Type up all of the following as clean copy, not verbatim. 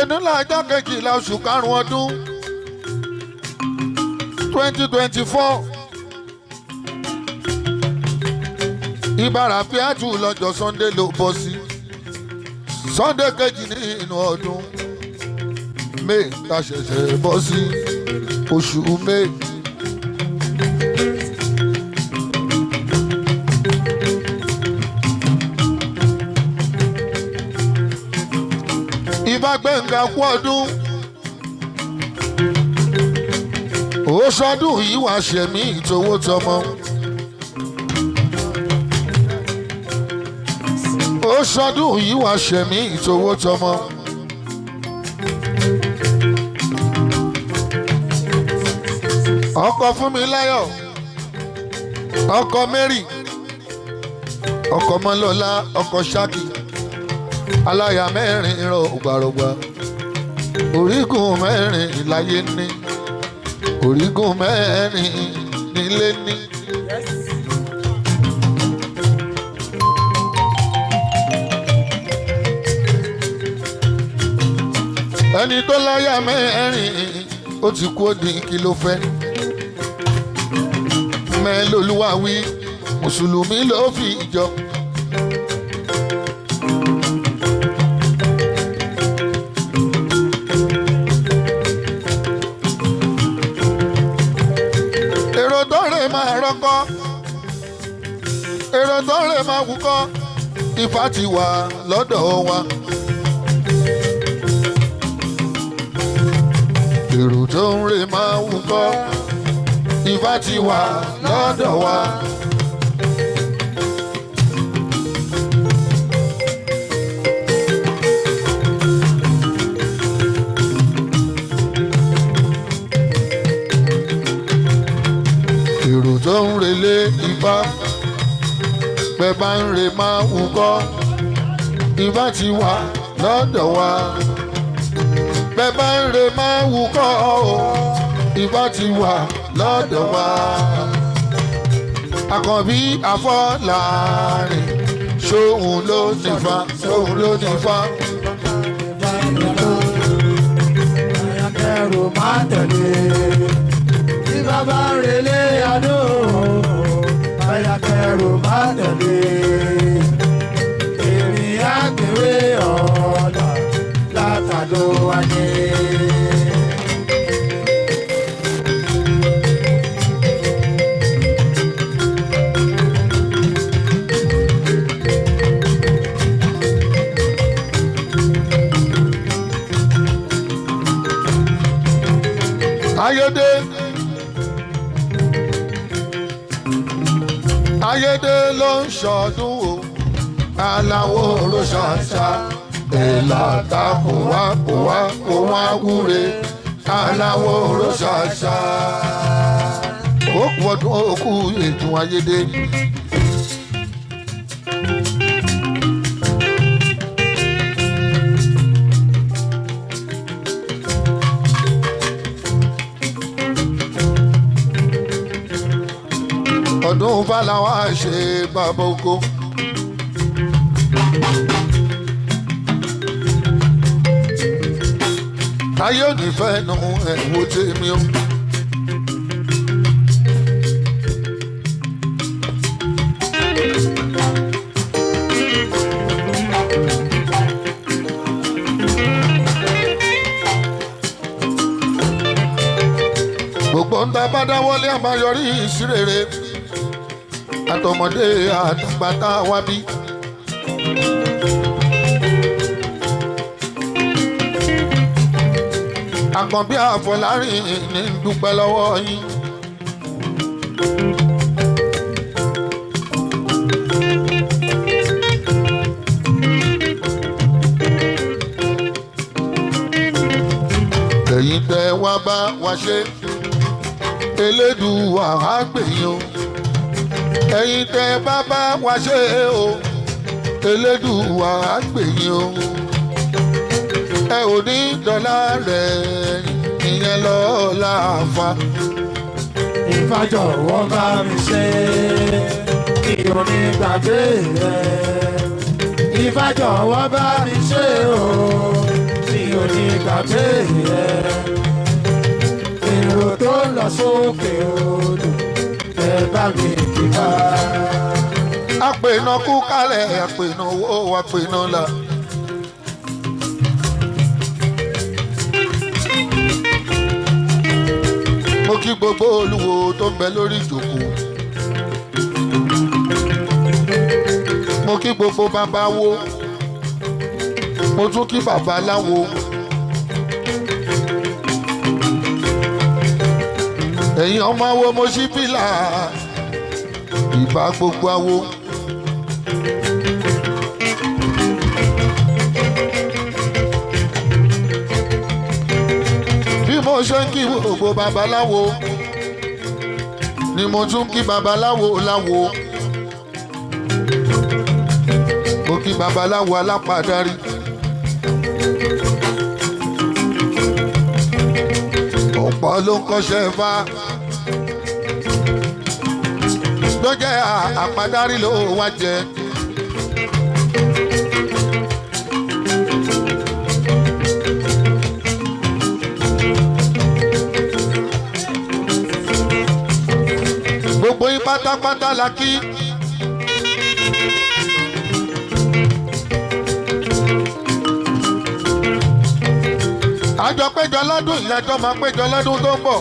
èdè lọ́jọ́ kejìlá oṣù karùn-ún ọdún 2024 ìbárapíàtù lọ́jọ́ Sunday ló bọ́ sí Sunday kejì nínú ọdún May tá ṣẹ̀ṣẹ̀ bọ́ sí oṣù May. Ìbágbẹ̀ngà kú ọdún ó sọdún yìí wá ṣẹ̀mí ìtòwó tọmọ ó sọdún yìí wá ṣẹ̀mí ìtòwó tọmọ ọkọ Fúnmiláyọ̀ ọkọ Mary ọkọ Mọ́lọ́lá ọkọ Ṣákì aláya mẹ́rin rọ̀gbàrọ̀gbà orígun mẹ́rin láyé ní orígun mẹ́rin nílé ní. ẹni tó láya mẹ́rin ó ti kú ó di kí ló fẹ́ mẹ́lòlúwa wí mùsùlùmí ló fi jọ. èrò tó rè máa rọ́kọ́ èrò tó rè máa wúkọ́ Ifá ti wà lọ́dọ̀ wa. èrò tó ń rè máa wúkọ́ Ifá ti wà lọ́dọ̀ wa. èrò tó ń relé Ifá bẹ́ bá ń re máa wúkọ́ Ifá ti wà lọ́dọ̀ wa. bẹ́ bá ń re máa wúkọ́ Ifá ti wà lọ́dọ̀ wa. Àkànbí Afolarin ṣóhun ló nífá ṣóhun ló nífá. Ayakẹ́rù máa tẹ̀lé tí bàbá ń relé adó. Ayakẹ́rù máa tẹ̀lé èmi àgbèrè ọ̀dà látàdó wáyé. Ayede Ayede ló ń ṣọdún o aláwo ló ṣàṣà èlà ta kò wá wúre aláwo ló ṣàṣà ó kú ọdún òkú ètò Ayede. ọdún fàlàwà ṣe Baba-Oko. ayé òní fẹ́ nu ẹ̀wò tèmi o. gbogbo ń ta bá dáwọ́lé àbáyọrí ìṣirere àtọmọdé àtàgbà tá a wá bí. Àkànbí Afolarin ní dúpẹ́ lọ́wọ́ yín. ẹ̀yin tẹ́ wá bá wa ṣe Elédùà á gbè yín o. ẹ̀yin tẹ́ bá bá wa ṣe o Elédùà á gbè yín o. ẹ ò ní dọ́là rẹ̀ ìyẹn lọ́la Àfà. Ifá jọ̀wọ́ bá mi ṣe kí o ní gbàgbé rẹ̀. Ifá jọ̀wọ́ bá mi ṣe o kí ò ní gbàgbé ẹ̀. Èrò tó lọ sókè odò ẹ bá mi kíkà. Àpènà kú kálẹ̀, àpènà owó, àpènà là. Mo kí gbogbo olúwo tó ń bẹ lórí ìjókòó. Mo kí gbogbo babawo. Mo tún kí babaláwo. Ẹ̀yin ọmọ awo mo ṣí pílà. Ìbá gbogbo awo. Bí mo ṣe ń kí gbogbo babaláwo ni mo tún kí babaláwo láwo. Mo kí babaláwo alápàdárí. Ọ̀pọ̀ ló ń kọ́ṣẹ́ fá. Ló jẹ́ àpàdárí ló wá jẹ. Gbogbo yín pátápátá la kí. Àjọ péjọ lọ́dún ìyàjọ máa péjọ lọ́dún tó ń bọ̀.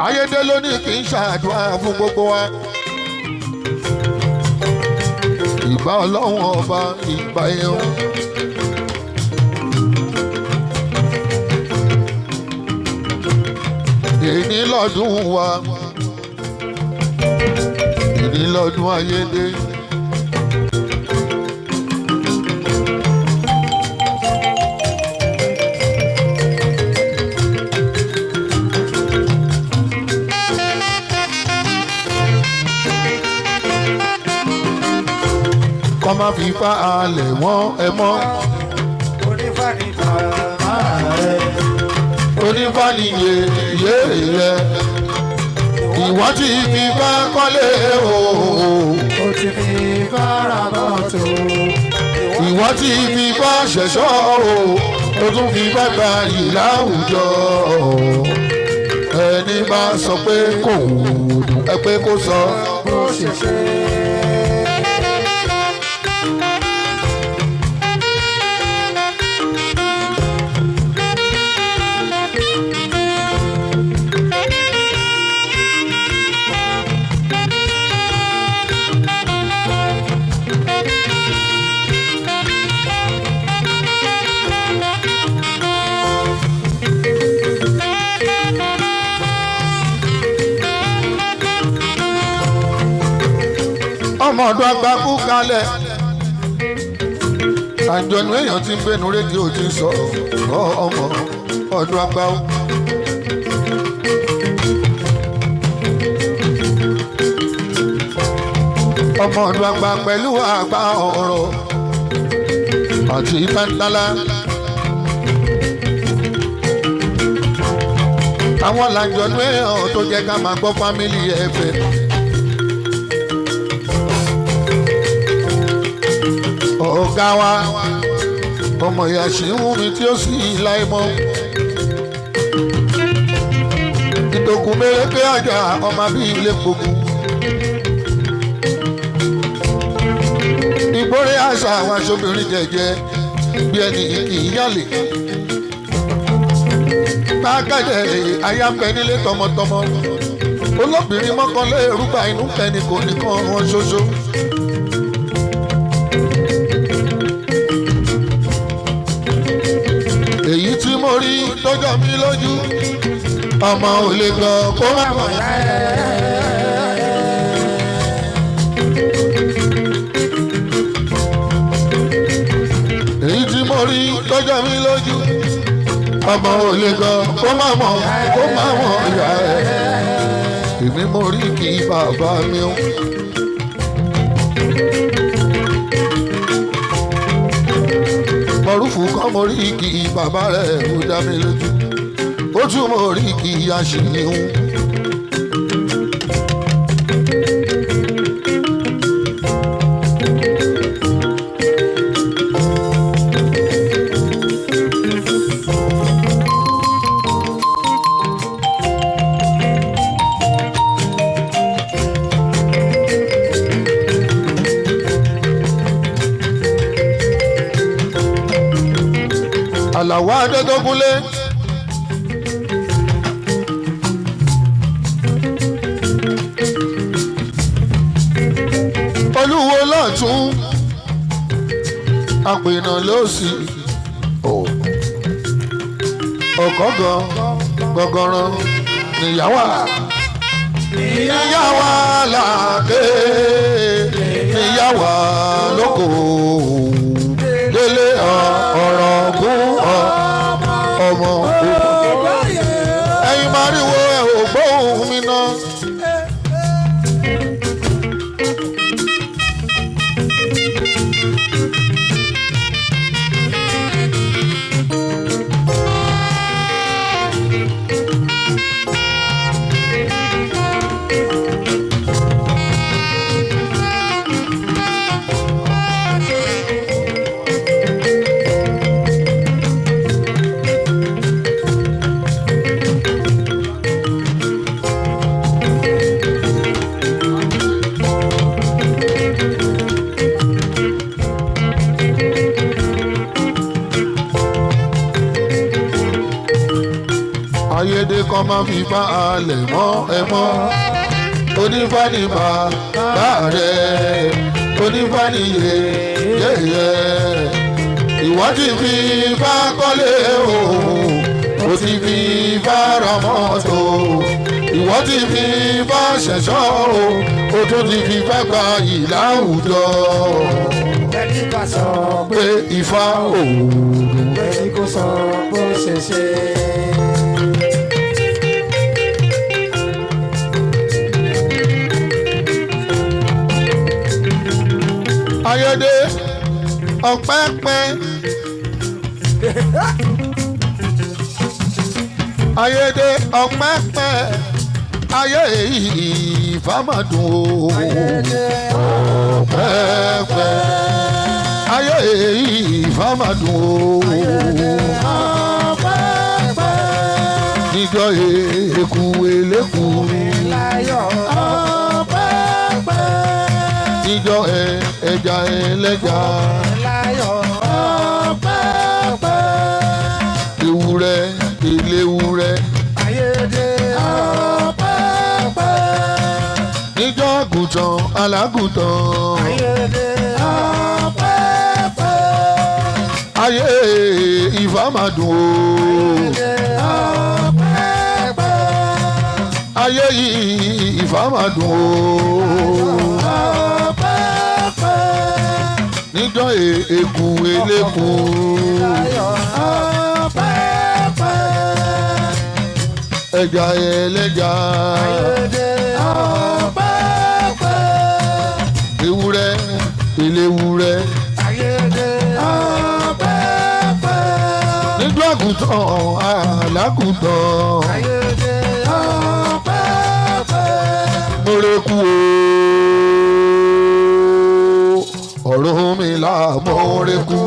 Ayédè ló ní kì í ṣàdúrà fún gbogbo wa. Ìbà Ọlọ́run ọba ìgbà yẹn. Èní lọ́dún wa. Èní lọ́dún Ayédè. Kọ́ máa fi fa alẹ̀ wọ́n ẹ mọ́. Onífànífà máa ẹ̀. Onífàníyè yé rẹ̀. Ìwọ́n ti fi bá kọ́lé o. Ó ti fi bára mọ́tò. Ìwọ́n ti fi bá ṣẹ̀ṣọ́ o. Ó tún fi bá gba yìí láwùjọ. Ẹni bá sọ pé kò wù ẹ pé kó sọ. Bó ṣe ṣe. Ọmọ ọdún àgbà kú kalẹ̀. Àjọ̀nú èèyàn ti ń gbénu rédíò ti sọ ọmọ ọdún àgbà ó. Ọmọ ọdún àgbà pẹ̀lú àgbà ọ̀rọ̀ àti ìbánilálá. Àwọn làjọ̀nú èèyàn tó jẹ́ ká máa gbọ́ fámílì ẹ̀fẹ̀. Ọ̀gá wa ọmọ ìyá ṣì ń wú mi tí ó sì láì mọ́. Ìtòkùn mẹ́rẹ́kẹ́ àjà ọmọ bíi ilé gbogbo. Ìgbórè àṣà àwọn aṣọ́bìnrin jẹ̀jẹ̀ bí ẹni kì í yálè. Bákẹ́jẹ̀ ayáfẹ́ nílé tọmọtọmọ. Olóbìnrin mọ́kànlá èrúgbà inú kẹ́ni kò nìkan wọn ṣoṣo. Èyí tí mo rí tọ́jọ́ mi lójú ọmọ ò lè gbọ́ kó má mọ̀ yá ẹ̀. Èyí tí mo rí tọ́jọ́ mi lójú ọmọ ò lè gbọ́ kó má mọ̀ yá ẹ̀. Èmi mo rí kí bàbá mi ó. Mọ̀rúfù kan mo rí kí bàbá rẹ̀ ó dá mi lójú. Ó tún mo rí kí aṣèléhùn. Alao Adekunle. Olúwo lọ́tún àpènà lósì ọ̀kọ́gàn gbọ̀ngànràn níyàwó níyàwó làkè níyàwó lóko délé ọ̀rọ̀ gún ọmọ ẹ̀yin máa ríwo ẹ̀ ò gbóhùn mi náà. Ayede kan máa fi bá alẹ̀ mọ́ ẹ mọ́ onífàní bàbá rẹ̀ onífàní yẹ̀yẹ̀ ìwọ ti fi bá kọ́lé o ti fi bá ra mọ́tò ìwọ ti fi bá ṣẹ̀ṣọ́ o tún ti fi bá gba yìí láwùjọ. Ẹni bá sọ pé Ifá òòrùn ẹni kò sọ bó ṣe ṣe. Ayede ọ̀pẹ́pẹ́ Ayede ọ̀pẹ́pẹ́ ayé ìfàmàdùn ọ̀pẹ́pẹ́ ayé ìfàmàdùn níjọ́ èkú eléku níjọ́ ẹja ẹlẹ́ja ewúrẹ́ eléwúrẹ́ níjọ́ àgùntàn alágùntàn ayé ìfàmàdùn ayé ìfàmàdùn níjọ́ èkú eléku ẹja ẹlẹ́ja ewúrẹ́ eléwúrẹ́ níjọ́ àgùntàn alágùntàn mọ̀rẹ́kù Ọ̀rúnmìlà mọ̀rẹ́kù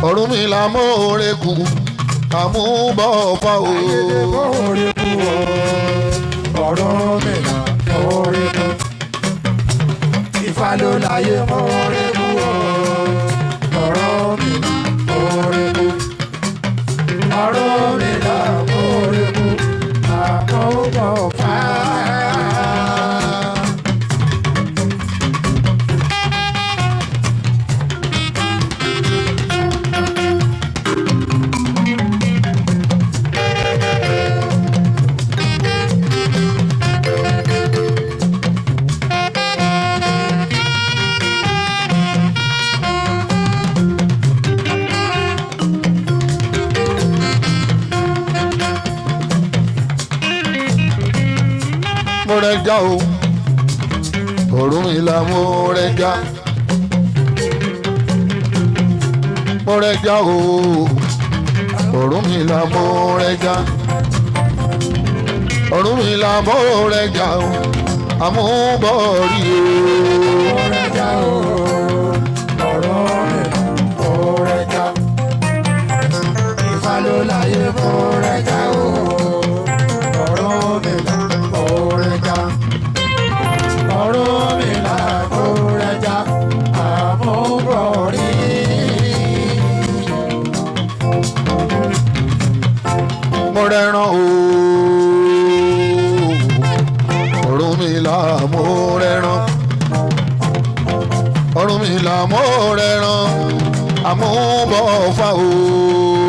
Ọ̀rúnmìlà mọ̀rẹ́kù àmúbọ̀fà o. Ọ̀rúnmìlà mọ̀rẹ́kù Ifá ló láyé mọ̀rẹ́kù Ọ̀rúnmìlà mọ̀rẹ́kù Ọ̀rúnmìlà mọ̀rẹ́kù àmúbọ̀fà. Mọ̀rẹ́já o Ọ̀rúnmìlà mọ̀rẹ́já mọ̀rẹ́já o Ọ̀rúnmìlà mọ̀rẹ́já Ọ̀rúnmìlà mọ̀rẹ́já o àmúbọ̀rí o. Mọ̀rẹ́já o Ọ̀rúnmìlà mọ̀rẹ́já Ifá ló láyé mọ̀rẹ́já o Ọ̀rúnmìlà mọ̀rẹ́já Ọ̀rúnmìlà mọ̀rẹ́já àmúbọ̀rí. fìlà mo rẹran àmúbọ̀ fà o.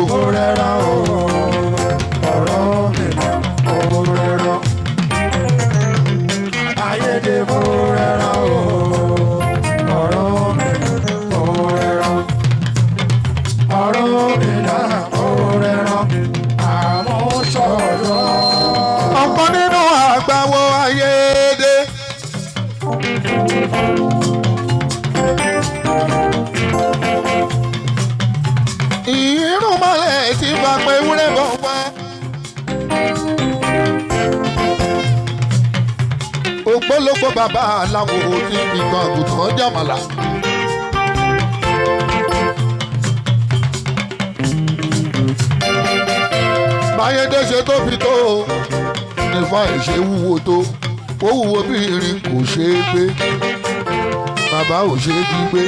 mo rẹran o ọ̀rọ̀ mi mo rẹran ayédè mo rẹran o ọ̀rọ̀ mi mo rẹran ọ̀rọ̀ mi náà mo rẹran àmúṣọ̀rọ̀. ọ̀kan nínú àgbàwo Ayédè. ìrúnmọ́lẹ̀ tí bá pé wúrẹ́ bọ̀ wá. ògbólógbò bàbá aláwo tí gbígbọ́n àgùntàn jàmàlà. báyédè ṣe tóbi tó nífà ìṣe wúwo tó ó wúwo bí irin kò ṣeé gbé bàbá ò ṣeé jí gbé.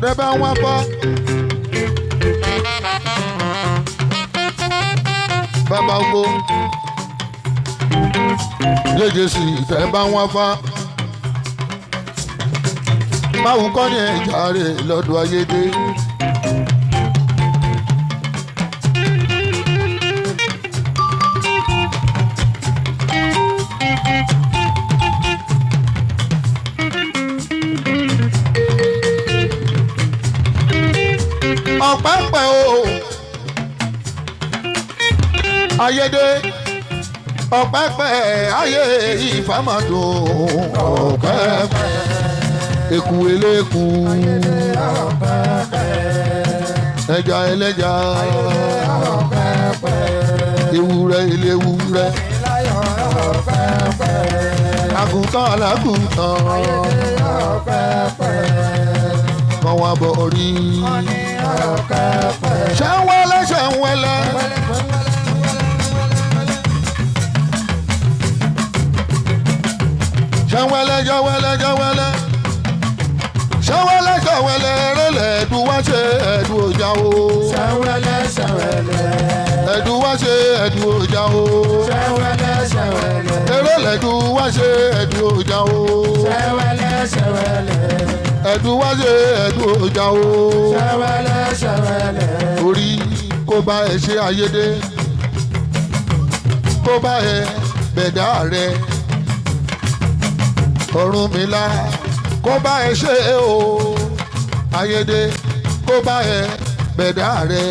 bẹ́ẹ̀ wá bá Baba-Oko jẹ́jẹ́ sí ìfẹ́ bá wá bá báwo kọ́ ní ẹ̀já rẹ̀ lọ́dọ̀ Ayédè. ọ̀pẹ́pẹ́ o Ayédè ọ̀pẹ́pẹ́ ayé ìfàmàdùn ọ̀pẹ́pẹ́ eku eléku ẹja ẹlẹ́ja ewúrẹ́ eléwúrẹ́ àgùntàn alágùntàn kọ́ wa bọ̀ rí. ṣẹ́wẹ́lẹ́ ṣẹ́wẹ́lẹ́. ṣẹ́wẹ́lẹ́ ṣẹ́wẹ́lẹ́ ṣẹ́wẹ́lẹ́. ṣẹ́wẹ́lẹ́ ṣẹ́wẹ́lẹ́ rẹ̀lẹ̀ ẹ̀dùn wá ṣe ẹ̀dùn ọjà o. ṣẹ́wẹ́lẹ́ ṣẹ́wẹ́lẹ́. ẹ̀dùn wá ṣe ẹ̀dùn ọjà o. ṣẹ́wẹ́lẹ́ ṣẹ́wẹ́lẹ́. erélẹ̀ ẹ̀dùn wá ṣe ẹ̀dùn ọjà o. ṣẹ́wẹ́lẹ́ ṣẹ́wẹ́lẹ́. ẹ̀dùn wá ṣe ẹ̀dùn ọjà o. ṣẹ́wẹ́lẹ́ ṣẹ́wẹ́lẹ́. orí kó bá ẹ ṣe Ayédè kó bá ẹ bẹ̀dá rẹ Ọ̀rúnmìlà kó bá ẹ ṣe o Ayédè kó bá ẹ bẹ̀dá rẹ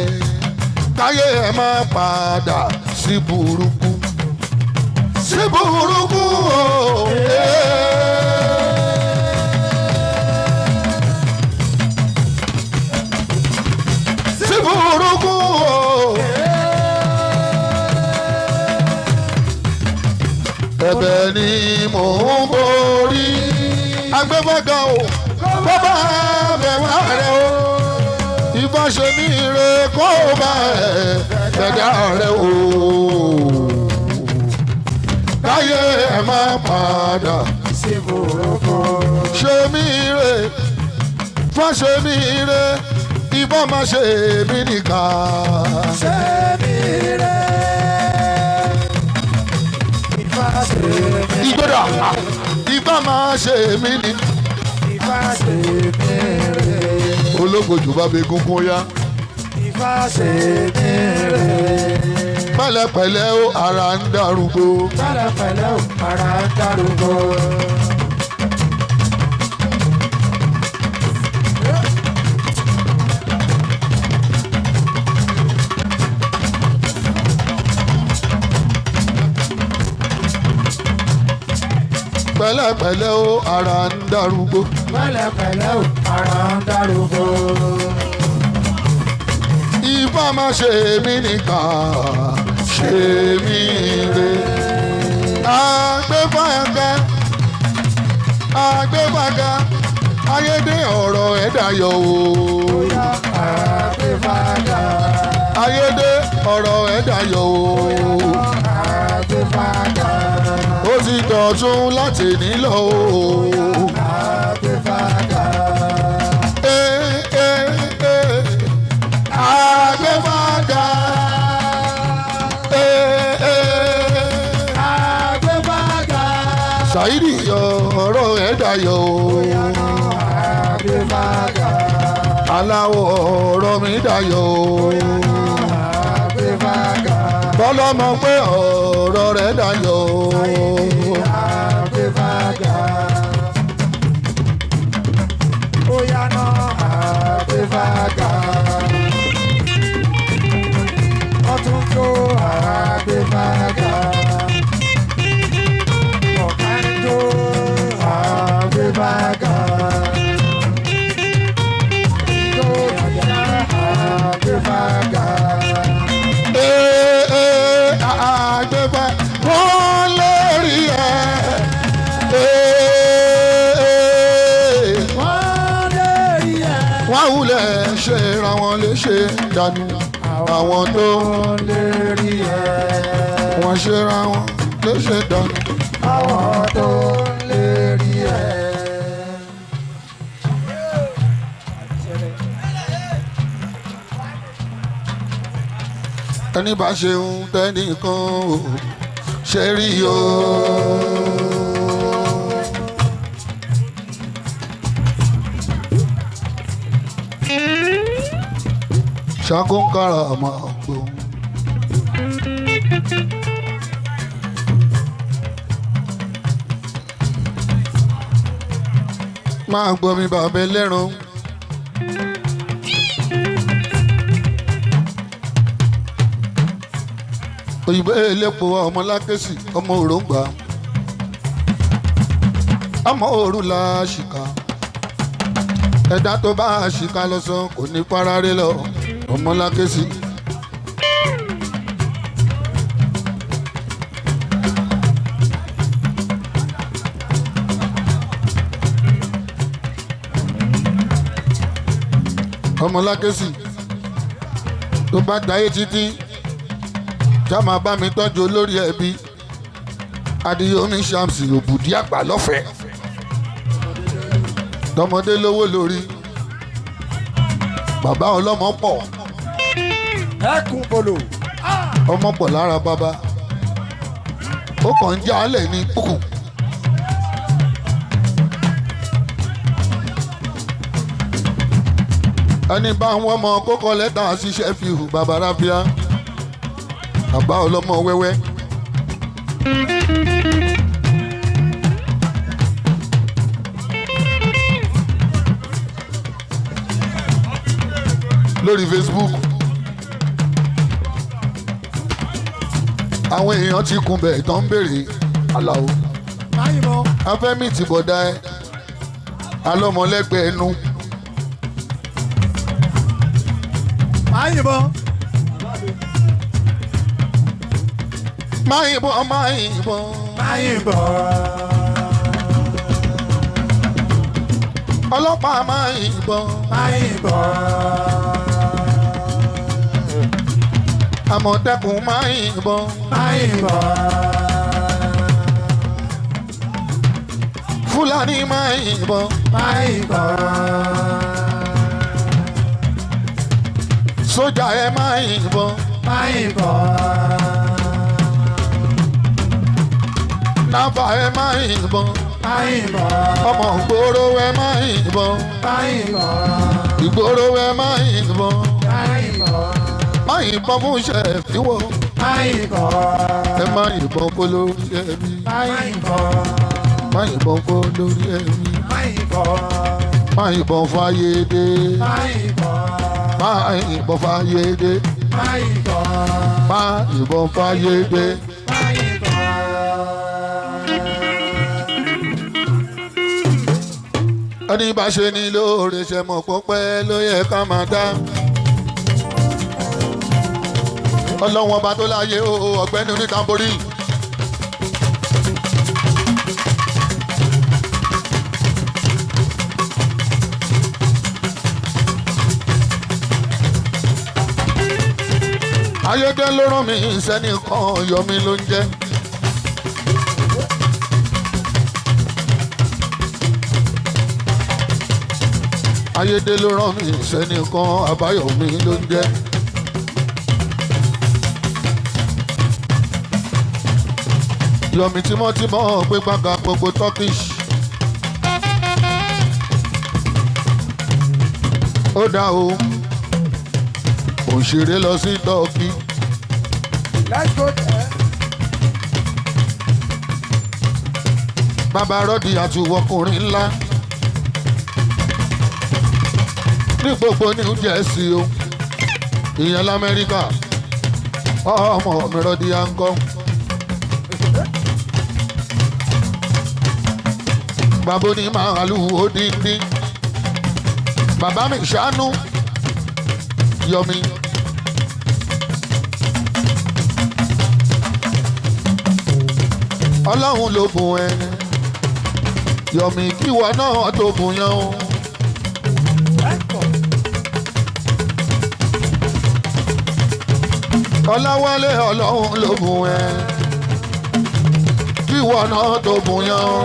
káyé ẹ má padà sí burúkú o. burúkú o. ẹ̀bẹ̀ ni mò ń borí Agbefaga o bàbá bẹ̀ wá rẹ o Ifasemire kó bá bẹ̀dá rẹ o káyé ẹ má padà sí burúkú. Semire Ifasemire Ifá má ṣe mí nìkan. Semire Ifasemire. ìgbéra Ifá má ṣe mí nìkan. Ifasemire. ológbòjò bá bẹ gúngún yá. Ifasemire. pẹ̀lẹ́pẹ̀lẹ́ o ara ń darúgbó. Pẹ̀lẹ́pẹ̀lẹ́ o ara ń darúgbó. pẹ̀lẹ́pẹ̀lẹ́ o ara ń darúgbó. Pẹ̀lẹ́pẹ̀lẹ́ o ara ń darúgbó. Ifá má ṣe mí nìkan ṣe mí re. Agbefaga Agbefaga Ayédè ọ̀rọ̀ ẹ̀ dayọ̀ o. Agbefaga. Ayédè ọ̀rọ̀ ẹ̀ dayọ̀ o. Agbefaga. ti dọ̀tún láti nílò o. Agbefaga. Agbefaga. Agbefaga. Saidi ọ̀rọ̀ ẹ̀ dayọ̀ o. Agbefaga. Aláwo ọ̀rọ̀ mi dayọ̀ o. Agbefaga. Bọ́lọ́mọ pé ọ̀rọ̀ rẹ̀ dayọ̀ o. Agbefaga. Oyana Agbefaga. Ọ̀túnjó Agbefaga. Ọ̀kánjó Agbefaga. Ìjó yàyà Agbefaga. Agbefaga wọ́n lórí ẹ̀. Wọ́n wulẹ̀ ṣe ra wọn léṣe dànù. Àwọn tó lè rí ẹ. wọ́n ṣe ra wọn léṣe dànù. Àwọn tó lè rí ẹ. Ẹni bá ṣe ń tẹ́nìkan ò ṣe rí o. Ṣàkóńkàrà máa gbóhùn. Máa gbọ́ mi bàbá ẹlẹ́ran. Òyìnbó elépo ọmọ lákèsì ọmọ òróǹgbà. Ọmọ òru la ṣìkà. Ẹ̀dá tó bá ṣìkà lọ́sàn kò ní parare lọ. Ọmọ lákèsì. Ọmọ lákèsì tó bá dáyé títí já máa bá mi tọ́jú olórí ẹbí Adéyọmí Ṣàmsì òbùdí àgbà lọ́fẹ̀ẹ́ tọmọdé lówó lórí bàbá ọlọ́mọ pọ̀ Ẹkùn bolo. ọmọ pọ̀ lára bàbá ó kàn ń já alẹ̀ ní kùkù. Ẹni bá wọn mọ kókó lẹ́tà sí Shefiu bàbá ráfíà bàbá ọlọ́mọ wẹ́wẹ́. Lórí Facebook àwọn èèyàn ti kun bẹ̀ tán ń béèrè Alao afẹ́mi ti bọ̀dá ẹ alọ́mọlẹ́gbẹ̀ẹ́ ẹnu. Máa yìnbọn. Ọlọ́pàá máa yìnbọn. Àmọ̀tẹ́kùn máa yìnbọn. Fúlàní máa yìnbọn. Sójà ẹ máa yìnbọn. Nàfà ẹ máa yìnbọn. Ọmọ ìgboro ẹ máa yìnbọn. Ìgboro ẹ máa yìnbọn. Máa yìnbọn fún Shefiu. Ẹ máa yìnbọn kó lórí ẹbí. Máa yìnbọn kó lórí ẹbí. Máa yìnbọn fún Ayede. Máa yìnbọn fún Ayede. Máa yìnbọn fún Ayede. Ẹni bá ṣe ní lóore ṣe mọ̀ pọ́pẹ́ ló yẹ ká máa dá. Ọlọ́wọ́n ọba tó láyé o ọ̀gbẹ́ni onítàmbórí. Ayédè ló rán mi sẹ́nìkan yọ mí ló ń jẹ́. Ayédè ló rán mi sẹ́nìkan Àbáyọ̀mí ló ń jẹ́. Yọ̀mí tímọ́tímọ́ Agbefaga gbogbo Turkish. Ó dá o òṣèré lọ sí Turkey. Let's go there. Bàbá rọ́dì àtúwọ́kùnrin ńlá ní gbogbo New Jersey o, ìyẹn l'Amẹ́ríkà. Ọmọ mi rọ́dì à ń kọ́. Bàbá ní màálù odindi. Bàbá mi ṣàánú Yọ̀mí. Ọlọ́run ló bùn ẹ Yọ̀mí kíwọ náà tó bùn yàn o. Ọláwálé Ọlọ́run ló bùn ẹ kíwọ náà tó bùn yàn o.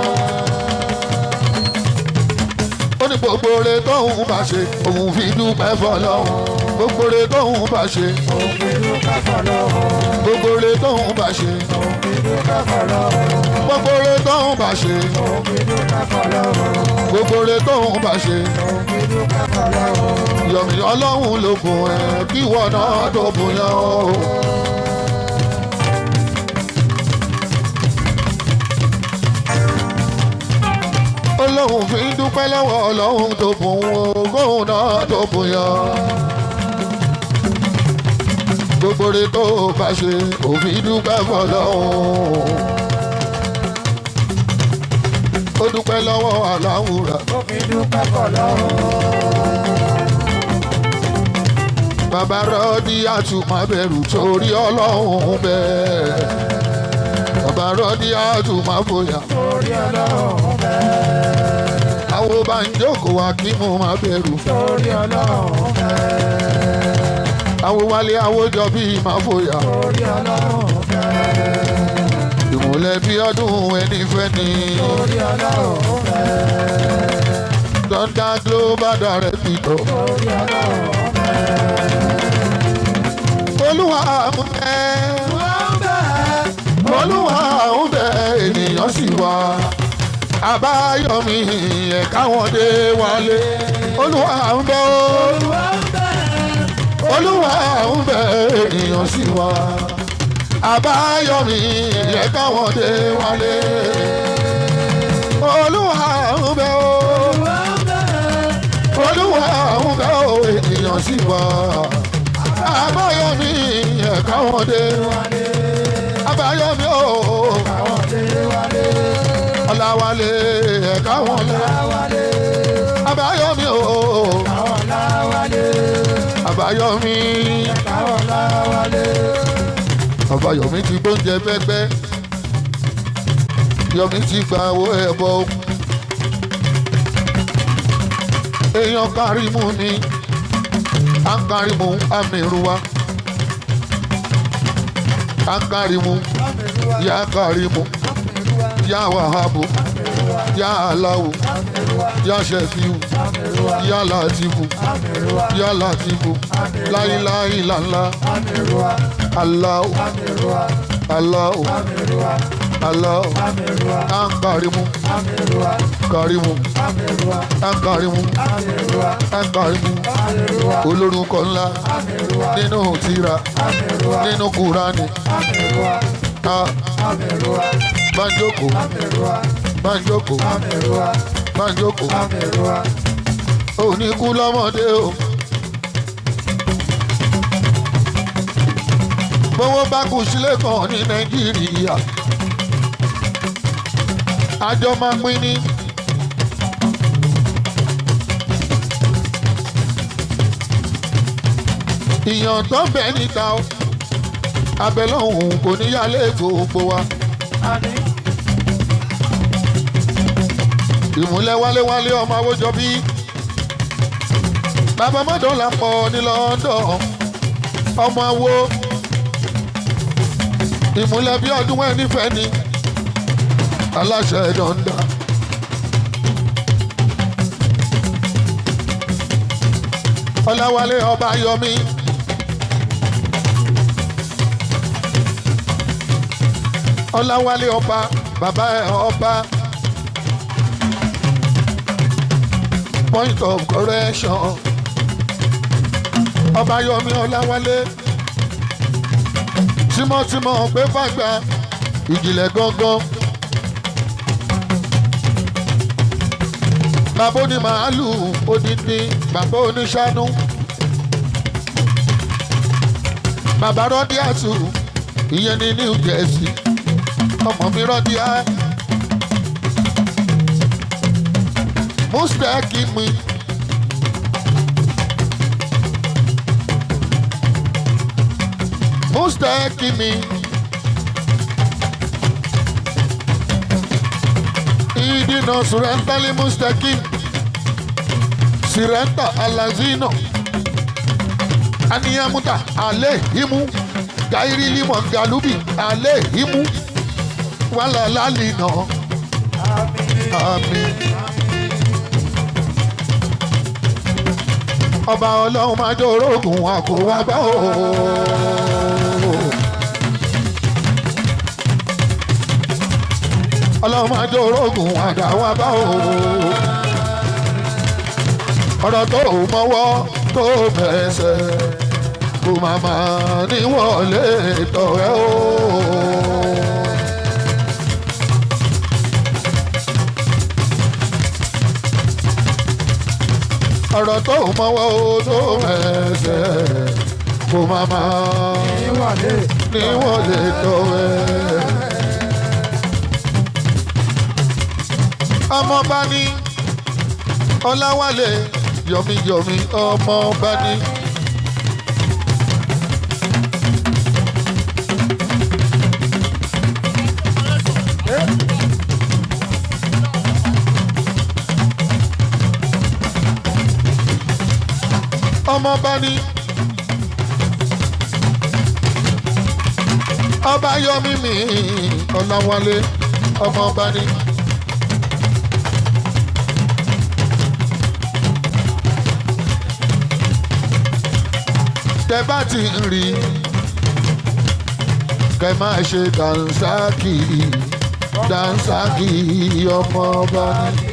Ó ní gbogbo rẹ̀ tóun bá ṣe òun fi dúpẹ́ f'Ọlọ́run. Gbogbo rẹ̀ tóun bá ṣe Òun fi dúpẹ́ f'Ọlọ́run. gbogbo rẹ̀ tóun bá ṣe Òun fi dúpẹ́ f'Ọlọ́run. gbogbo rẹ̀ tóun bá ṣe Òun fi dúpẹ́ f'Ọlọ́run. gbogbo rẹ̀ tóun bá ṣe. Òun fi dúpẹ́ f'Ọlọ́run. Yọ̀mí Ọlọ́run ló bùn ẹ kíwọ náà tó bùn yàn o. Ọlọ́run fi ń dúpẹ́ lọ́wọ́ Ọlọ́run tó bùn o kóun náà tó bùn yàn. Gbogbo rẹ̀ tó bá ṣe òfin dúpẹ́ f'Ọlọ́run. Ó dúpẹ́ lọ́wọ́ Aláwùrà. Òun fi dúpẹ́ f'Ọlọ́run. Bàbá rọ́dí àtúmọ̀ bẹ̀rù torí Ọlọ́run bẹ́ẹ̀. Bàbá rọ́dí àtúmọ̀ fòyà. Torí Ọlọ́run bẹ́ẹ̀. Àwọn bá ń jókòó wá kí mo máa bẹ̀rù. Torí Ọlọ́run bẹ́ẹ̀. Àwọn wálé àwòjọ bíi máa fòyà. Torí Ọlọ́run bẹ́ẹ̀. Ìmùlẹ̀ bí ọdún ẹni fẹ́ ni. Torí Ọlọ́run bẹ́ẹ̀. Dọ́ńdá global director. Torí Ọlọ́run bẹ́ẹ̀. Olúwa ń bẹ. Olúwa ń bẹ ènìyàn sì wá. Àbáyọ̀mí ẹ̀ka wọn dé wálé. Olúwa ń bẹ o. Olúwa ń bẹ ènìyàn sì wá. Àbáyọ̀mí ẹ̀ka wọn dé wálé. Olúwa ń bẹ o. Olúwa ń bẹ o ènìyàn sì wá. Àbáyọ̀mí ẹ̀ka wọn dé wálé. Àbáyọ̀mí o. Ọláwálé ẹ̀ka wọn dé wálé. Àbáyọ̀mí o. Àbáyọ̀mí. Àbáyọ̀mí ti gbóúnjẹ pẹ́pẹ́. Yọ̀mí ti gba owó ẹ̀bọ. Èèyàn Kàrímù ni Ankarimu Amiruwa. Ankarimu Ya Karimu Ya Wahabu Ya Alao Ya Shefiu Ya Latifu Ya Latifu La ilaha illallah Alao Alao Alao Ankarimu Karimu Ankarimu Ankarimu olórúkọ ńlá nínú tírà nínú Kùránì. Banjoko Banjoko Banjoko oníkú lọ́mọdé o. Bówó bá kù sílé kan ní Nàìjíríà àjọ máa pín ní. Ìyàn tó ń bẹ níta o abẹ́lọ́hùn kò ní yálé gbogbo wa. Ìmúlẹ̀ wálé ọmọ àwòjọ bí bàbá mọ́dọ̀lá pọ̀ ní London ọmọ àwo. Ìmúlẹ̀ bí ọdún ẹni fẹ́ ni aláṣẹ Dọ́ndà. Ọláwálé ọba Yọmí. Ọláwálé ọba bàbá ẹ̀ ọba. Point of correction. Ọba Yọmí Ọláwálé. Tímọ́tímọ́ Agbefaga ìjìnlẹ̀ gangan. Bàbá oní màálù odindi, bàbá oníṣánú. Bàbá Rọ́díàtù ìyẹn ní New Jersey. Ọmọ mi Rọ́díà. Mustakimi. Mustakimi. Idino surentali mustakim. Sirenta alazino. Aniyamuta alehimu. Gairi limon galubi alehimu. Wala lalino. Amin. Ọba Ọlọ́run máa jẹ́ orógùn àkówá bá o. Ọlọ́run máa jẹ́ orógùn àdáwá bá o. Ọ̀rọ̀ tó mọ́wọ́ tó bẹ̀sẹ̀ kò má máa níwọ̀lé tọ̀rẹ́ o. Ọ̀rọ̀ tó mọ́wọ́ tó bẹ̀sẹ̀ kò má máa níwọ̀lé tọ̀rẹ́. Ọmọọba ní Ọláwálé Yọmí ọmọọba ní. Ọmọọba ní ọba Yọmí mi Ọláwálé ọmọọba ní. Tẹ́ bá ti ń rí kẹ́ máa ṣe dànsákì ọmọọba ní.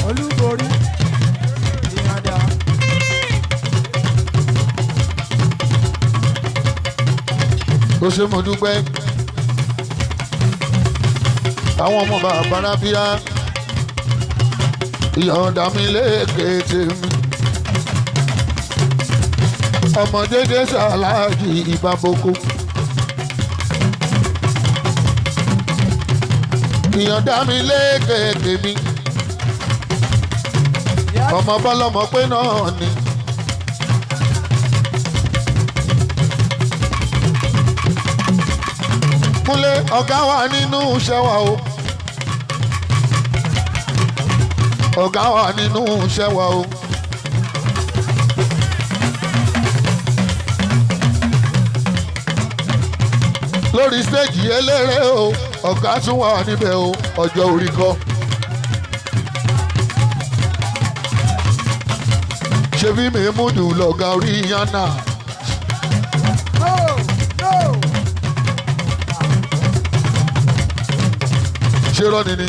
Olúborí ìyàdá. Ó ṣe mo dúpẹ́ àwọn ọmọ bàbá rábíà. Ìyọ̀ǹda mi léèké tèmi. Ọmọ dédé ṣàlàjì Baba-Oko. Ìyọ̀ǹda mi léèké tèmi. Ọmọ bọ́lọ́mọ pé náà ni. Kúnlé ọ̀gá wa nínú iṣẹ́ wa o. Ọ̀gá wa nínú iṣẹ́ wa o. Lórí stéèjì eléré o, ọ̀gá tún wà níbẹ̀ o, ọjọ́ orí kọ́. Ṣebí Mèmúdù lọ̀gá orí yánà. Ṣé rọ́ni ni?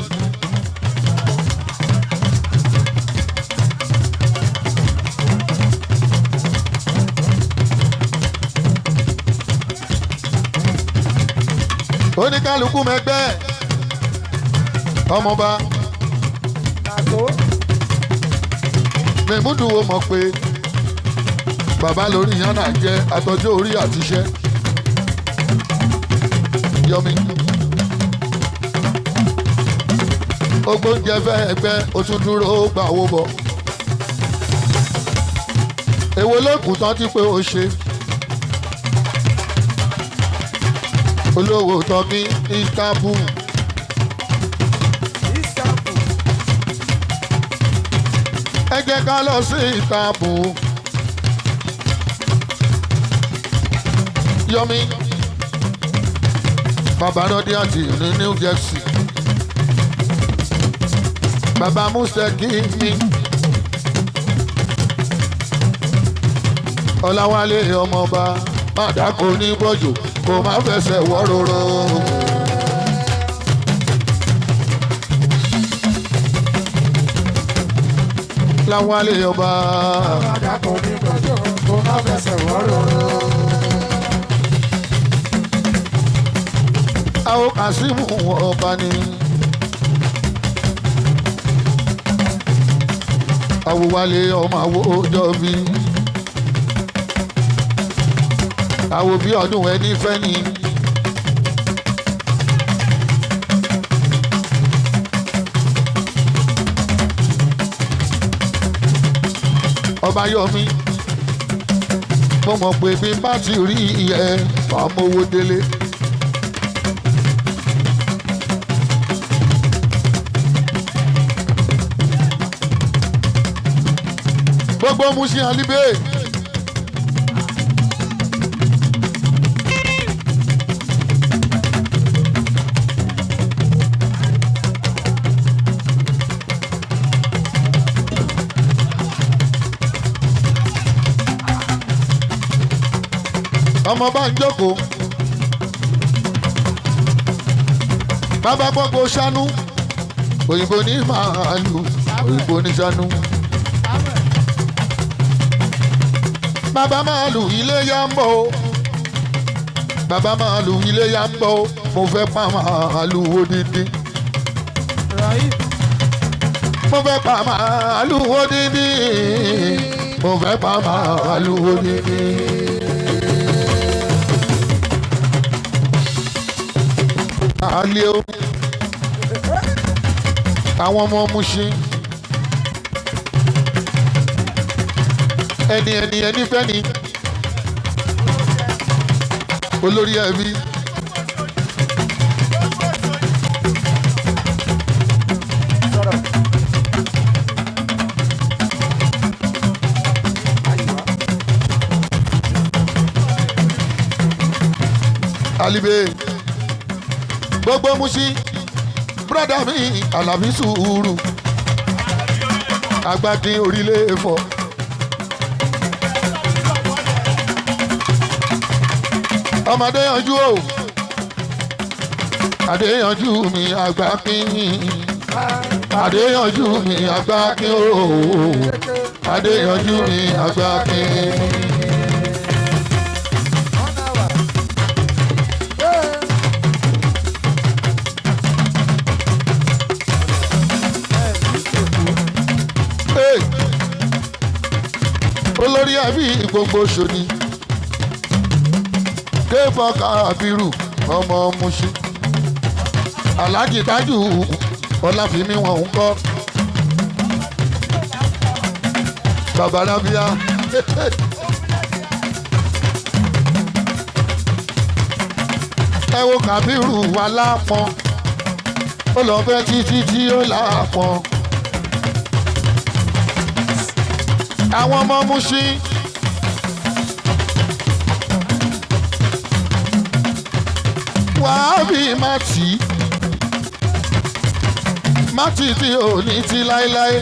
Oníkálukú mẹgbẹ́ ọmọba Mèmúdù wo mọ̀ pé bàbá lórí yánà jẹ́ àtọ́jú orí àtiṣẹ́. Yọmí ogbóúnjẹ fẹ́ ẹgbẹ́ o tún dúró ó gbà owó bọ̀. Èwo lókùn tán tí pé o ṣe. Olówó tọ́mí Istanbul. Ẹ jẹ́ ká lọ sí Istanbul. Yọmí bàbá Rọ́díàtì ní New Jersey. bàbá Mustaki mi Ọláwálé ọmọọba má dákò ní bọ́jù kó má fẹsẹ̀ wọ́ róró. Láwálé ọba má dákò ní bọ́jù kó má fẹsẹ̀ wọ́ róró. àwọn Kàsímù ọba ni. Àwòwálé ọmọ àwòjọ bí àwò bí ọdún ẹni fẹ́ ni. Ọba Yọmí mo mọ̀ pé bí bá ti rí ẹ ọmọ owó délé. Gbogbo Mushin Alibe ọmọ bá ń jókòó bàbá gbogbo ṣánú òyìnbó ní màálù òyìnbó ní ṣánú. Bàbá màálù ilé yá ń bọ̀ o bàbá màálù ilé yá ń bọ̀ o mo fẹ́ pa màálù odindi. Mo fẹ́ pa màálù odindi mo fẹ́ pa màálù odindi. Àlẹ́ o àwọn ọmọ Mushin ẹni fẹ́ ni olórí ẹbí. Alibe gbogbo Mushin brọ́dà mi Àlàbí sùúrù agbádín orílẹ̀ èfọ̀. Ọmọdé yanjú o Adéyanjú mi àgbà kín Adéyanjú mi àgbà kín o Adéyanjú mi àgbà kín. Olórí ẹbí gbogbo ṣòní Kéfọ́ká Abiru ọmọ Mushin Aláàjì Tájù Ọláfími wọn ń kọ́ Bàbá Rábíà ẹ wo Kábírù wà lápọn ó lọ fẹ́ títí tí ó lápọn. Àwọn ọmọ Mushin wàá bí mátì tí ò ní ti láéláé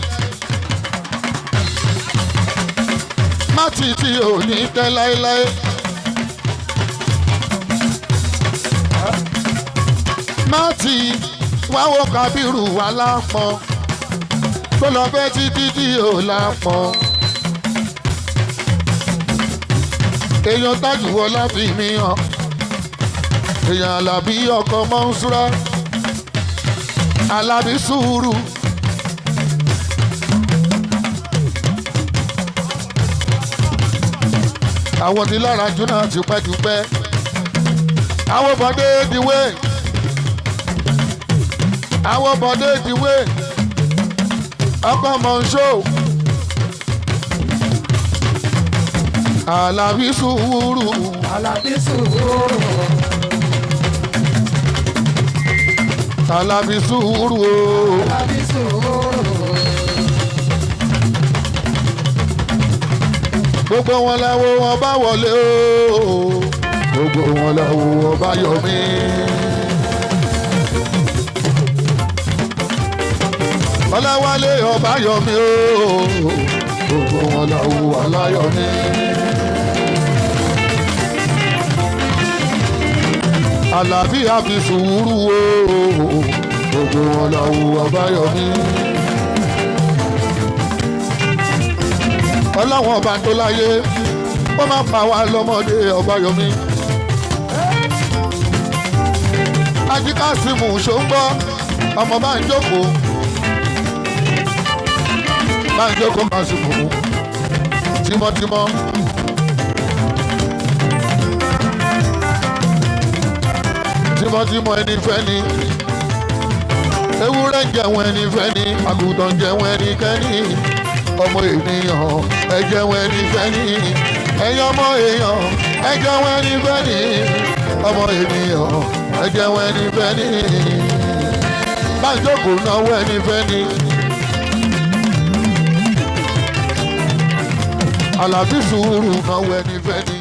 mátì tí ò ní tẹ́ láéláé mátì wá wo Kábírù wà lápọn tó lọ fẹ́ títí tí ò lápọn. Èèyàn Tájù Ọláfími hàn èèyàn Àlàbí ọkọ Mọ́nsúrà Àlàbí sùúrù. Àwọn tí lára jóná tipẹ́tipẹ́ àwọn bọ̀dé ìdíwé àwọn bọ̀dé ìdíwé ọkọ Mọ́nsó Àlàbí sùúrù. Àlàbí sùúrù. Àlàbí sùúrù o. Àlàbí sùúrù. Gbogbo wọn láwo wọn bá wọlé o. Gbogbo wọn láwo wọn bá yọ mí. Ọláwálé Ọbáyọ̀mí o gbogbo wọn làwọ̀ aláyọ̀mí. Àlàbí àfi sùúrù o gbogbo wọn làwọ̀ Ọbáyọ̀mí. Ọlọ́wọ́n ọba tó láyé wọ́n máa pa wá lọ́mọdé Ọbáyọ̀mí. Ajíkásímù ṣòǹgbọ́ ọmọ bá ń jókòó. Bá ń jókòó Kásímù tímọ́tímọ́. Tímọ́tímọ́ ẹni fẹ́ ni. Ewúrẹ́ ń jẹun ẹni fẹ́ ni. Àgùntàn ń jẹun ẹnikẹ́ni. Ọmọ ènìyàn ẹ jẹun ẹni fẹ́ ni. Ẹ̀yin ọmọ èèyàn ẹ jẹun ẹni fẹ́ ni. Ọmọ ènìyàn ẹ jẹun ẹni fẹ́ ni. Bá ń jókòó náwó ẹni fẹ́ ni. Àlàbí sùúrù náwó ẹni fẹ́ ni.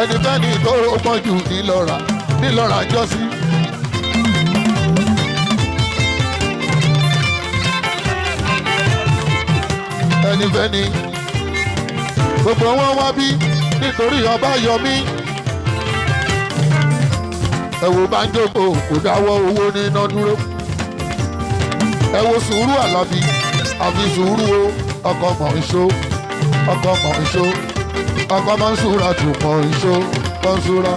Ẹnikẹ́ni tó pọ̀ jù nílọ́ra jọ́sí. Ẹnikẹ́ni gbogbo wọn wá bí nítorí Ọbáyọ̀mí. Ẹ wo Bánjókòó kò dáwọ́ owó níná dúró. Ẹ wo sùúrù Àlàbí àfi sùúrù o ọkọ mọ̀ ìṣó ọkọ mọ̀ ìṣó ọkọ Mọ́nsúrà tó mọ̀ ìṣó Mọ́nsúrà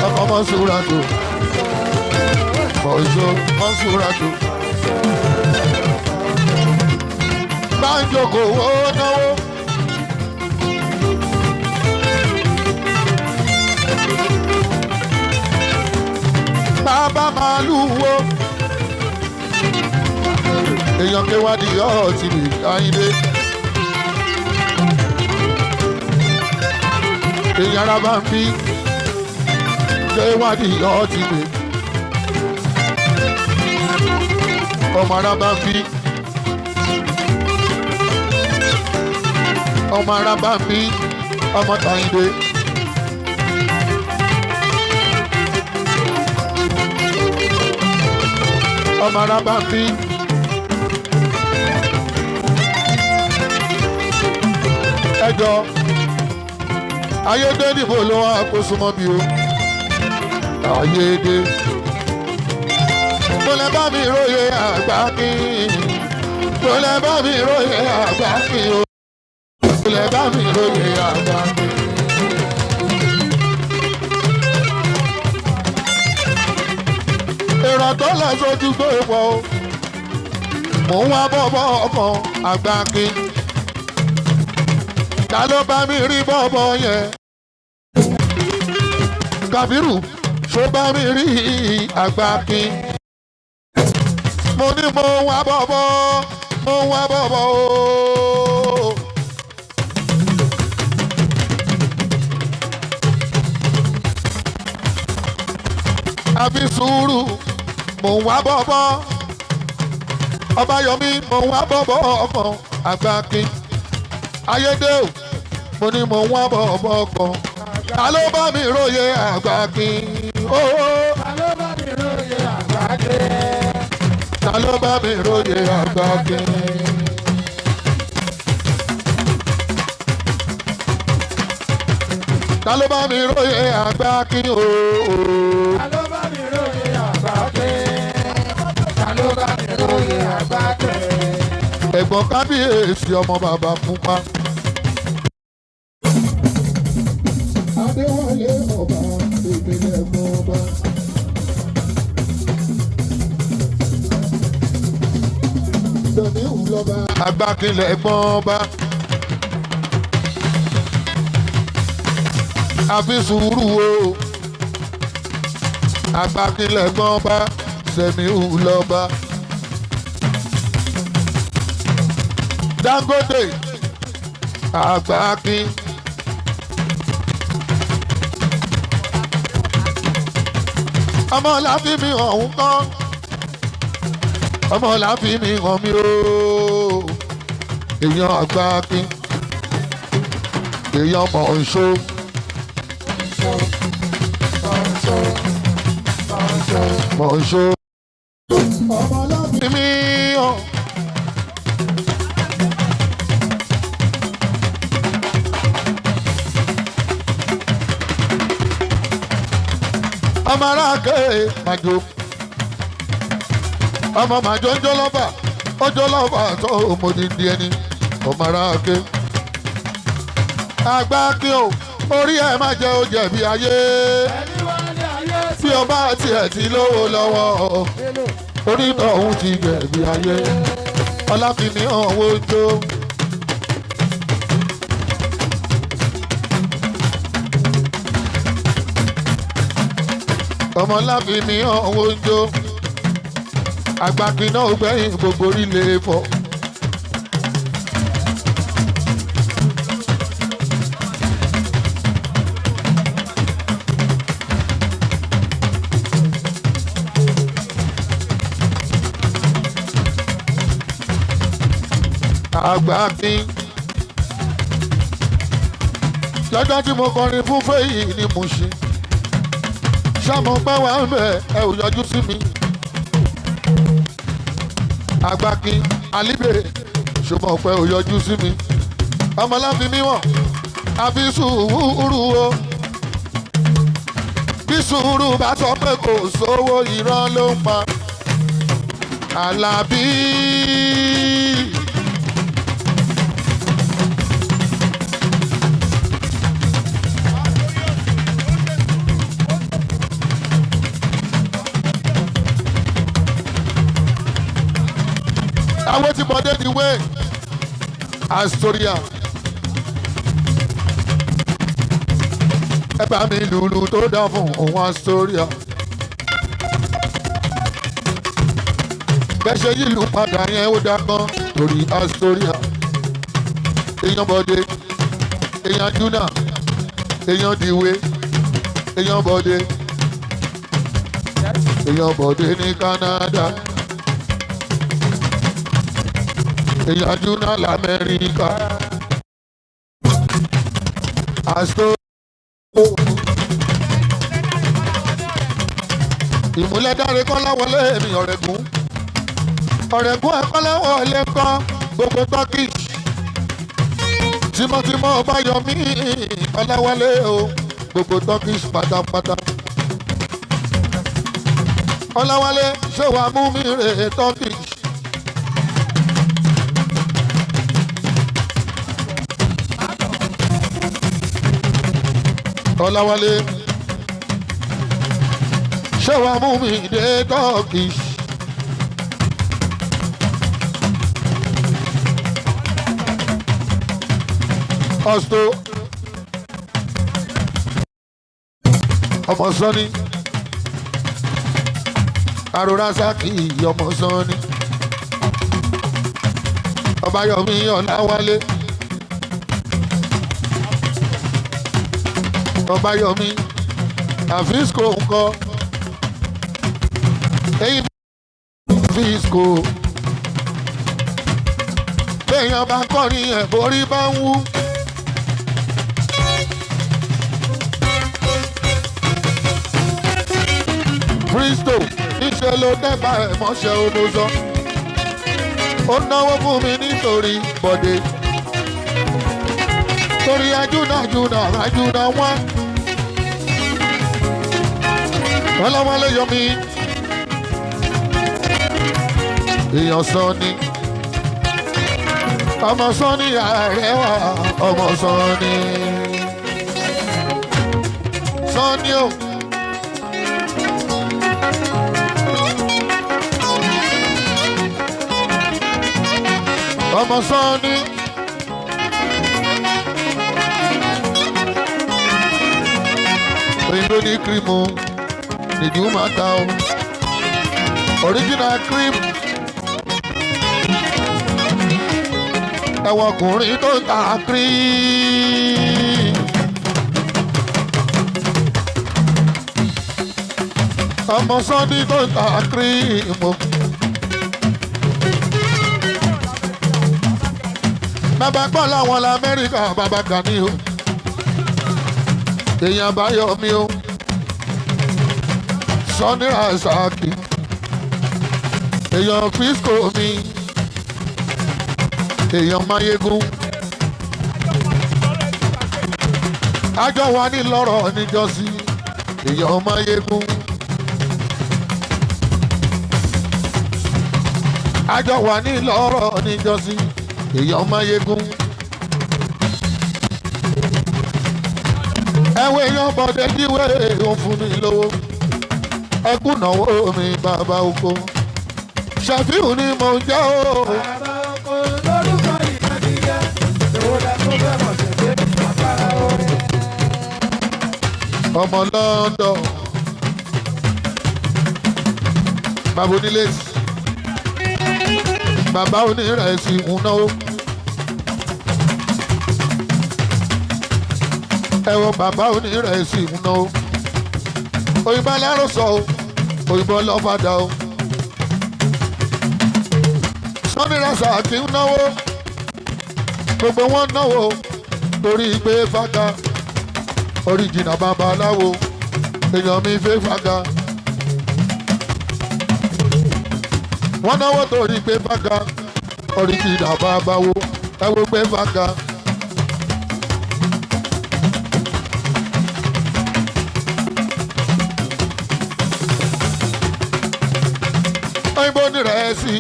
ọkọ Mọ́nsúrà tó mọ̀ ìṣó Mọ́nsúrà tó. Bánjókòó ó náwó. Bàbá màálù wo. Èèyàn kéwádìí ọ̀ọ́tì mi Ayinde. Èèyàn ara bá ń fi kéwádìí ọ̀ọ́tì mi. Ọmọ ara bá ń fi. Ọmọ ara bá ń fi. Ọmọ Ayinde. Ọmọ ara bá ń fi. Ẹjọ́ Ayédè nìbò ló wá kó súnmọ́ bí o. Ayédè mo lè bá mi róye àgbà kí mo lè bá mi róye àgbà kí o mo lè bá mi róye àgbà kí. Èrò tó lọ sójú tó pọ̀ o mò ń wá bọ́bọ́ ọkàn àgbà kí. Ta ló bá mi rí bọ́bọ́ yẹn? Kàbírù ṣó bá mi rí àgbà kí. Mo ní mo wá bọ́bọ́ o. Àfi sùúrù mo wá bọ́bọ́. Ọbáyọ̀mí mo wá bọ́bọ́ ọkàn àgbà kí. Ayédè o mo ní mo wá bọ́bọ́ kan. Ta ló bá mi róye àgbà kí? Ta ló bá mi róye àgbà kí? Ta ló bá mi róye àgbà kí? Ta ló bá mi róye àgbà kí? Ta ló bá mi róye àgbà kí? Ta ló bá mi róye àgbà kí? Ẹ̀gbọ́n kábíyèsí ọmọ bàbá pupa. Adéwálé ọba ìpínlẹ̀ ẹ̀gbọ́n ọba. Sẹ̀míù lọ́ba. Àgbákilẹ̀ ẹ̀gbọ́n ọba. Àfi sùúrù o. Àgbákilẹ̀ ẹ̀gbọ́n ọba. Sẹ̀míù lọ́ba. Dangote Àgbákin. Ọmọ láfi mi ọ̀hún kán. Ọmọ láfi mi hàn mí o. Èèyàn Àgbákin. Èèyàn mọ̀ ṣó. mọ̀ṣó mi o. ọmọ aráàké màjò ọmọ màjò ń jọlọ́bà ó jọlọ́bà tó mòdìdí ẹni ọmọ aráàké. àgbà kí o orí ẹ má jẹ́ ó jẹ̀bi ayé tí o bá tiẹ̀ ti lówó lọ́wọ́ orí náà òun ti jẹ̀bi ayé ọláfínì ọ̀wọ́ tó. ọmọ láfínì ọ̀wọ́ tó àgbàkì náà gbẹ̀yìn gbogbo orílẹ̀ fọ́. àgbàkín lọ́jọ́ tí mo kọrin fún fèyí ni mo ṣe ṣàmọ pé wà ń bẹ ẹ ò yọjú sí mi. àgbàkín alíbèrè ṣùgbọ́n pé ò yọjú sí mi. ọmọláfi níwọ̀n àfi sùúrù o bí sùúrù bá sọ pé kò sówó irọ́ ló ń pa. Àlàbí. Àwọn tí bọ̀dé ti wé Astoria. Ẹ bá mi lùlù tó dá fún òun Astoria. Bẹ́ẹ̀ ṣe yí lù padà yẹn ó dá gan torí Astoria. Èèyàn bọ̀dé, èèyàn Júnà, èèyàn Dìwé, èèyàn bọ̀dé, èèyàn bọ̀dé ní Canada. Èèyàn Júnà l'Amẹ́ríkà. Astoria. Ìmúlẹ̀dáre Kọ́láwọlé mi Ọ̀rẹ́gùn. Ọ̀rẹ́gùn ẹ̀ Kọ́láwọlé kọ́ gbogbo Turkish. Tímọ́tímọ́ Ọbáyọmí Kọ́láwọlé o gbogbo Turkish pátápátá. Kọ́láwọlé ṣé wàá mú mi rè Turkish. Kọ́láwọlé ṣé wàá mú mi dé Turkish. Ọ̀stó ọmọ Sọ́ni Arora Saki ọmọ Sọ́ni Ọbáyọmí Ọláwálé Ọbáyọmí Àfíìsìkò ńkọ́ èyí Àfíìsìkò béèyàn bá kọrin ẹ̀ borí bá ń wú. Kristo níṣẹ́ ló dẹ́gbà ẹ̀ mọ́ṣẹ́ olóṣọ́ ó náwó fún mi nítorí bọ̀dé torí ajúnà wọ́n Ọláwálé Yọmí èèyàn Sọ́ni ọmọ Sọ́ni àrẹwà ọmọ Sọ́ni Sọ́ni o. Ọmọ Sọ́ni òyìnbó ní kírímù nìjú máa ta o original cream ẹ̀wọ̀n ọkùnrin tó ta cream ọmọ Sọ́ni tó ta cream o. Bàbá gbọ́ láwọn l'Amẹ́ríkà bàbá Gani o èèyàn Báyọ̀mí o Sunny Rasaki èèyàn Frisco mi èèyàn Mayegun àjọ wa ní lọ́rọ̀ níjọ́sí èèyàn Mayegun àjọ wa ní lọ́rọ̀ níjọ́sí èèyàn Mayegun ẹ̀wọ̀ èèyàn bọ̀dé díwé òun fún mi lówó ẹkún náwó mi Baba-Oko Shefiu ni mo jẹ́ o. Baba-Oko lórúkọ ìnagijẹ èwo lẹ tó fẹ́ mọ̀ ṣẹ̀ṣẹ̀ àpárá orin. Ọmọ London bàbá onílé bàbá onírẹsì ń náwó ẹ̀wọ̀n bàbá onírẹsì ń náwó òyìnbó alárùsọ o òyìnbó ọlọ́fàdà o Sunny Rasaki ń náwó gbogbo wọn náwó torí Agbefaga oríjìnà babaláwo èèyàn mi Agbefaga wọn náwó torí Agbefaga oríjìnà babawo ẹwọ Agbefaga. òyìnbó nírẹsì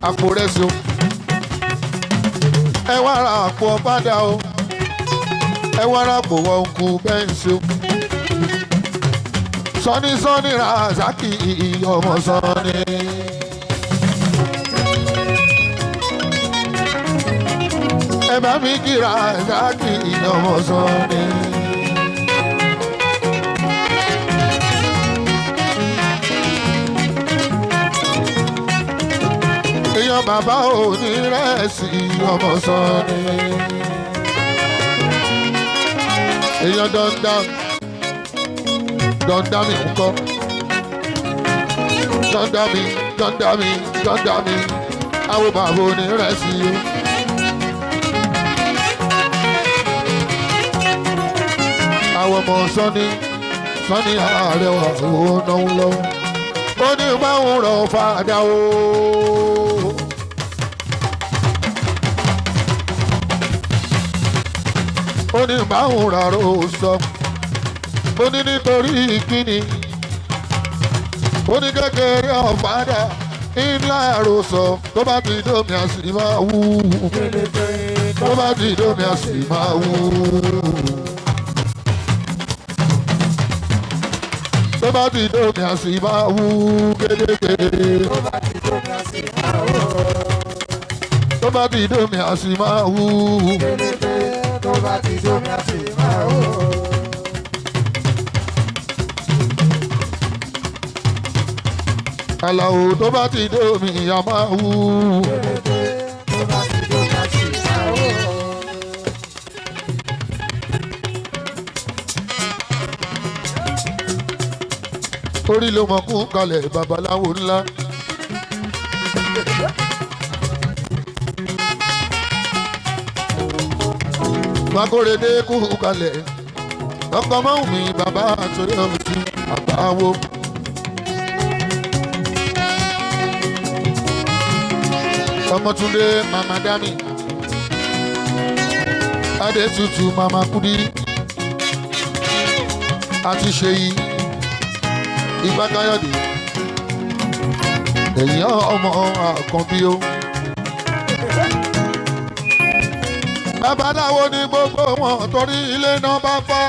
àpò rẹsì o ẹ wá ra àpò ọ̀bádà o ẹ wá ra àpò ọ̀nkù bẹ́ǹsì o Sunny Rasaki ọmọ Sunny. ẹ bá mi kí Rasaki ọmọ Sunny. èèyàn bàbá onírẹsì ọmọ Sunny èèyàn dọ́ndá mi ń kọ́ dọ́ndá mi àwọn bàbá onírẹsì o. àwọn ọmọ Sunny àrẹwà owó náwó lọ́wọ́ ó ní báwọn rọ̀ fàdà o. ó ní báwọn rárá ó sọ ó ní nítorí kíni ó ní kékeré ọ̀fadà ńlá àròsọ tó bá ti dómi àsì máa wú tó bá ti dómi àsì máa wú tó bá ti dómi àsì máa wú kékeré tó bá ti dómi àsì máa wú. Tó bá ti dómi àti máa wò. Àlàó tó bá ti dómi ìyá máa wú. Tó bá ti dómi àti máa wò. Orí ló mọ̀ kún kalẹ̀ babaláwo ńlá. Magorede kú kalẹ̀ ọkọ̀ mọ́ mi bàbá àtúndì ọ̀tún àbáwo. Ọmọtúndé mama dami Adétutù mama Kudi àti Ṣèyí Ìgbàkáyọ̀dé èyàn ọmọ Àkànbí o. Babaláwo ni gbogbo wọn torí ilé náà bá fọ́